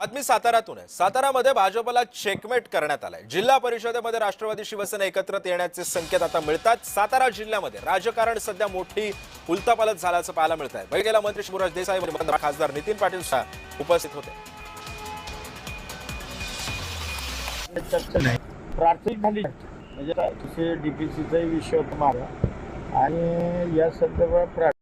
बातमी साताऱ्यातून आहे। सातारामध्ये भाजपला चेकमेट करण्यात आलाय। जिल्हा परिषदेमध्ये राष्ट्रवादी शिवसेना एकत्रित येण्याचे संकेत आता मिळतात। सातारा जिल्ह्यामध्ये राजकारण सध्या मोठी उलथापालथ झाल्याचं पाहायला मिळत आहे। बैठकीला मंत्री शंभूराज देसाई व खासदार नितीन पाटील उपस्थित होते। प्राथमिक झाली म्हणजे डीपीसीचा विषय होता माझा आणि या संदर्भात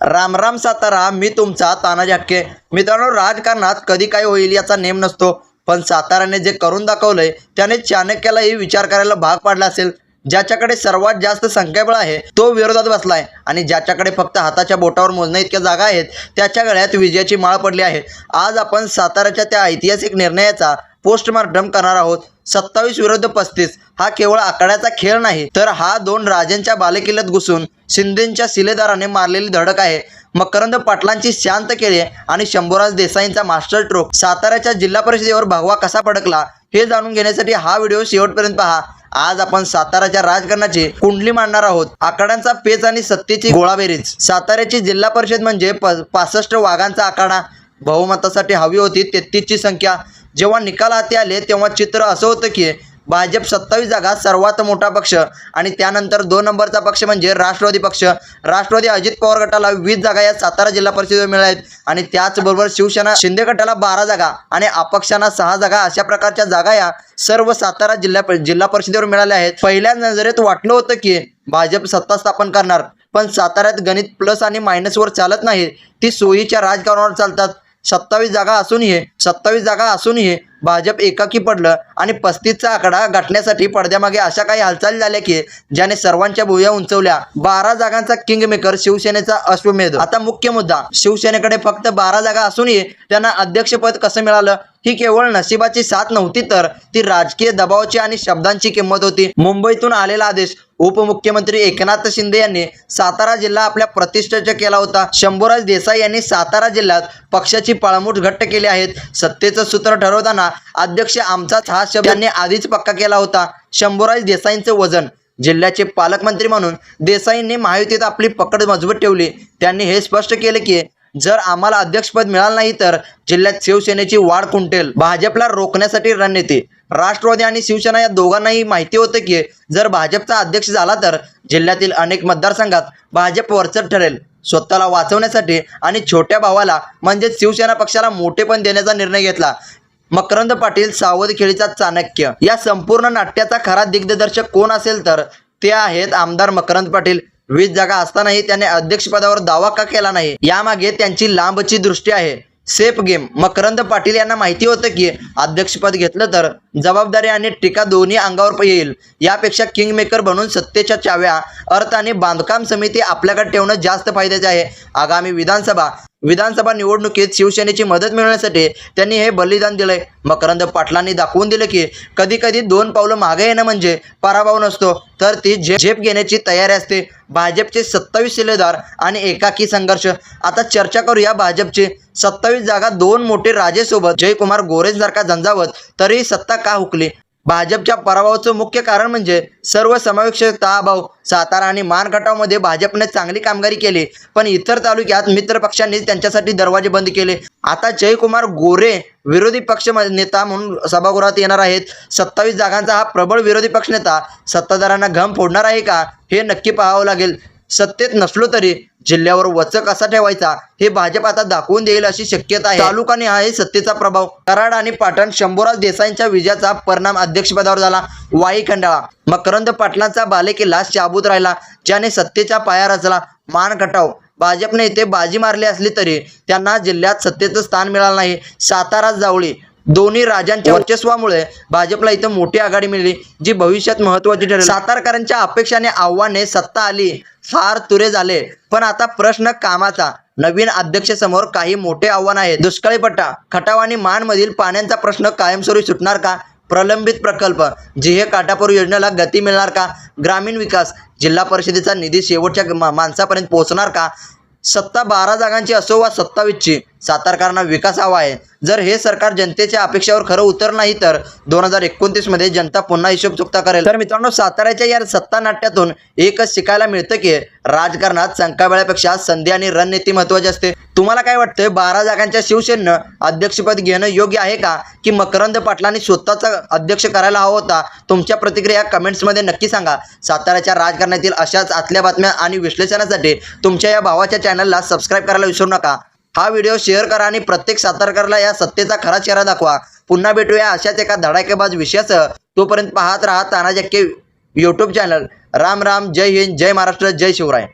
राम राम सातारा, मी तुमचा तानाजी हक्के। मित्रांनो, राजकारणात कधी काय होईल याचा नेम नसतो, पण साताराने जे करून दाखवलंय त्याने चाणक्यालाही विचार करायला भाग पाडला असेल। ज्याच्याकडे सर्वात जास्त संख्याबळ आहे तो विरोधात बसलाय आणि ज्याच्याकडे फक्त हाताच्या बोटावर मोजण्या इतक्या जागा आहेत त्याच्या गळ्यात विजयाची माळ पडली आहे। आज आपण साताराच्या त्या ऐतिहासिक निर्णयाचा पोस्टमार्टम करणार आहोत। 27 विरुद्ध 35 हा केवळ आकड्याचा खेळ नाही, तर हा दोन राजांच्या बालेकिल्ल्यात घुसून शिंदेंच्या शिलेदाराने मारलेली धडक आहे। मकरंद पाटलांची शांत केली आणि शंभूराज देसाईंचा मास्टर स्ट्रोक साताऱ्याच्या जिल्हा परिषदेवर भगवा कसा फडकला हे जाणून घेण्यासाठी हा व्हिडिओ शेवटपर्यंत पहा। आज आपण साताराच्या राजकारणाची कुंडली मांडणार आहोत, आकड्यांचा पेच आणि सत्तेची गोळाबेरीज। साताऱ्याची जिल्हा परिषद म्हणजे 65 वाघांचा आखाडा, बहुमतासाठी हवी होती 33 ची संख्या। जेव्हा निकाल हाती आले तेव्हा चित्र असं होतं की भाजप 27 जागा सर्वात मोठा पक्ष आणि त्यानंतर 2 नंबरचा पक्ष म्हणजे राष्ट्रवादी पक्ष। राष्ट्रवादी अजित पवार गटाला 20 जागा या सातारा जिल्हा परिषदेवर मिळाल्या आहेत आणि त्याचबरोबर शिवसेना शिंदे गटाला 12 जागा आणि अपक्षांना 6 जागा अशा प्रकारच्या जागा या सर्व सातारा जिल्हा परिषदेवर मिळाल्या आहेत। पहिल्या नजरेत वाटलं होतं की भाजप सत्ता स्थापन करणार, पण साताऱ्यात गणित प्लस आणि मायनसवर चालत नाही, ती सोयीच्या राजकारणावर चालतात। 27 जागा असूनही भाजप एकाकी पडलं आणि 35चा आकडा गाठण्यासाठी पडद्यामागे अशा काही हालचाली झाल्या की ज्याने सर्वांच्या भुवया उंचवल्या। 12 जागांचा किंगमेकर शिवसेनेचा अश्वमेध। आता मुख्य मुद्दा, शिवसेनेकडे फक्त 12 जागा असूनही त्यांना अध्यक्षपद कसं मिळालं? ही केवळ नशिबाची साथ नव्हती, तर ती राजकीय दबावाची आणि शब्दांची किंमत होती। मुंबईतून आलेला आदेश, उपमुख्यमंत्री एकनाथ शिंदे यांनी सातारा जिल्हा आपल्या प्रतिष्ठेचा केला होता। शंभूराज देसाई यांनी सातारा जिल्ह्यात पक्षाची पाळमुठ घट्ट केली आहे। सत्तेचं सूत्र ठरवताना अध्यक्ष आमचाच हा शब्द त्यांनी आधीच पक्का केला होता। शंभूराज देसाईंचं वजन, जिल्ह्याचे पालकमंत्री म्हणून देसाईंनी महायुतीत आपली पकड मजबूत ठेवली। त्यांनी हे स्पष्ट केले की जर आम्हाला अध्यक्षपद मिळालं नाही तर जिल्ह्यात शिवसेनेची वाढ खुंटेल। भाजपला रोखण्यासाठी रणनीती, राष्ट्रवादी आणि शिवसेना या दोघांनाही माहिती होतं की जर भाजपचा अध्यक्ष झाला तर जिल्ह्यातील अनेक मतदारसंघात भाजप वरचढ ठरेल। स्वतःला वाचवण्यासाठी आणि छोट्या भावाला म्हणजेच शिवसेना पक्षाला मोठेपण देण्याचा निर्णय घेतला। मकरंद पाटील सावध खेळीचा चाणक्य। या संपूर्ण नाट्याचा खरा दिग्दर्शक कोण असेल तर ते आहेत आमदार मकरंद पाटील। 20 जागा असतानाही त्याने अध्यक्षपदावर दावा का केला नाही? यामागे त्यांची लांबची दृष्टी आहे, सेफ गेम। मकरंद पाटील यांना माहिती होतं की अध्यक्षपद घेतलं तर जबाबदारी आणि टीका दोन्ही अंगावर येईल, यापेक्षा किंगमेकर बनून सत्तेच्या चाव्या, अर्थ आणि बांधकाम समिती आपल्याकडे ठेवणं जास्त फायद्याचे आहे। आगामी विधानसभा निवडणुकीत शिवसेनेची मदत मिळवण्यासाठी त्यांनी हे बलिदान दिलंय। मकरंद पाटलांनी दाखवून दिलं की कधी कधी 2 पावलं मागे येणं म्हणजे पराभव नसतो, तर ती झेप घेण्याची तयारी असते। भाजपचे 27 शिलेदार आणि एकाकी संघर्ष। आता चर्चा करूया भाजपची। 27 जागा 2 मोठे राजेसोबत जयकुमार गोरेंसारखा झंझावत तरीही सत्ता का हुकली? भाजपच्या पराभवाचं मुख्य कारण म्हणजे सर्वसमावेशकता अभाव। सातारा आणि मान गटामध्ये भाजपने चांगली कामगिरी केली, पण इतर तालुक्यात मित्र पक्षांनी त्यांच्यासाठी दरवाजे बंद केले। आता जयकुमार गोरे विरोधी पक्ष नेता म्हणून सभागृहात येणार आहेत। 27 जागांचा हा प्रबळ विरोधी पक्षनेता सत्ताधाऱ्यांना घम फोडणार आहे का, हे नक्की पाहावं लागेल। सत्तेत नसलो तरी जिल्ह्यावर वचक कसा ठेवायचा हे भाजप आता दाखवून देईल अशी शक्यता आहे। तालुकाने आहे सत्तेचा प्रभाव। कराड आणि पाटण, शंभूराज देसाईंच्या विजयाचा परिणाम अध्यक्षपदावर झाला। वाई खंडाळा, मकरंद पाटलांचा बालेकिल्ला शाबूत राहिला, ज्याने सत्तेचा पाया रचला। मान खटाव, भाजपने इथे बाजी मारली असली तरी त्यांना जिल्ह्यात सत्तेचं स्थान मिळालं नाही। सातारा जावळी, दोन्ही राजांच्या वर्चस्वामुळे भाजपला इथं मोठी आघाडी मिळाली, जी भविष्यात महत्त्वाची ठरेल। सातारकरांच्या अपेक्षा आणि आव्हाने सत्ता आली, फार तुरे झाले, पण आता प्रश्न कामाचा। नवीन अध्यक्षासमोर काही मोठे आव्हान आहे। दुष्काळी पट्टा, खटाव आणि मान मधील पाण्याचा प्रश्न कायमस्वरूपी सुटणार का? प्रलंबित प्रकल्प, जिहे काटापूर योजनेला गती मिळणार का? ग्रामीण विकास, जिल्हा परिषदेचा निधी शेवटच्या माणसापर्यंत पोहोचणार का? सत्ता 12 जागांची असो वा 27ची, सातारकरांना विकास हवा आहे. जर हे सरकार जनतेच्या अपेक्षावर खरं उतर नाही तर 2029 मध्ये जनता पुन्हा हिशोब चुकता करेल. तर मित्रांनो, साताऱ्याच्या या सत्ता नाट्यातून एकच शिकायला मिळतं की राजकारणात संख्याबळापेक्षा संधी आणि रणनीती महत्त्वाची असते. तुम्हाला काय वाटतंय, 12 जागांच्या शिवसेनेनं अध्यक्षपद घेणं योग्य आहे का, की मकरंद पाटलांनी स्वतःचा अध्यक्ष करायला हवा होता? तुमच्या प्रतिक्रिया कमेंट्समध्ये नक्की सांगा. साताऱ्याच्या राजकारणातील अशाच आतल्या बातम्या आणि विश्लेषणासाठी तुमच्या या भावाच्या चॅनलला सबस्क्राईब करायला विसरू नका. हा व्हिडिओ शेअर करा आणि प्रत्येक सातारकरला या सत्तेचा खरा चेहरा दाखवा. पुन्हा भेटूया अशाच एका धडाकेबाज विषयासह. तोपर्यंत पाहत राहा तानाजी हक्के यूट्यूब चॅनल. राम राम, जय हिंद, जय महाराष्ट्र, जय शिवराय.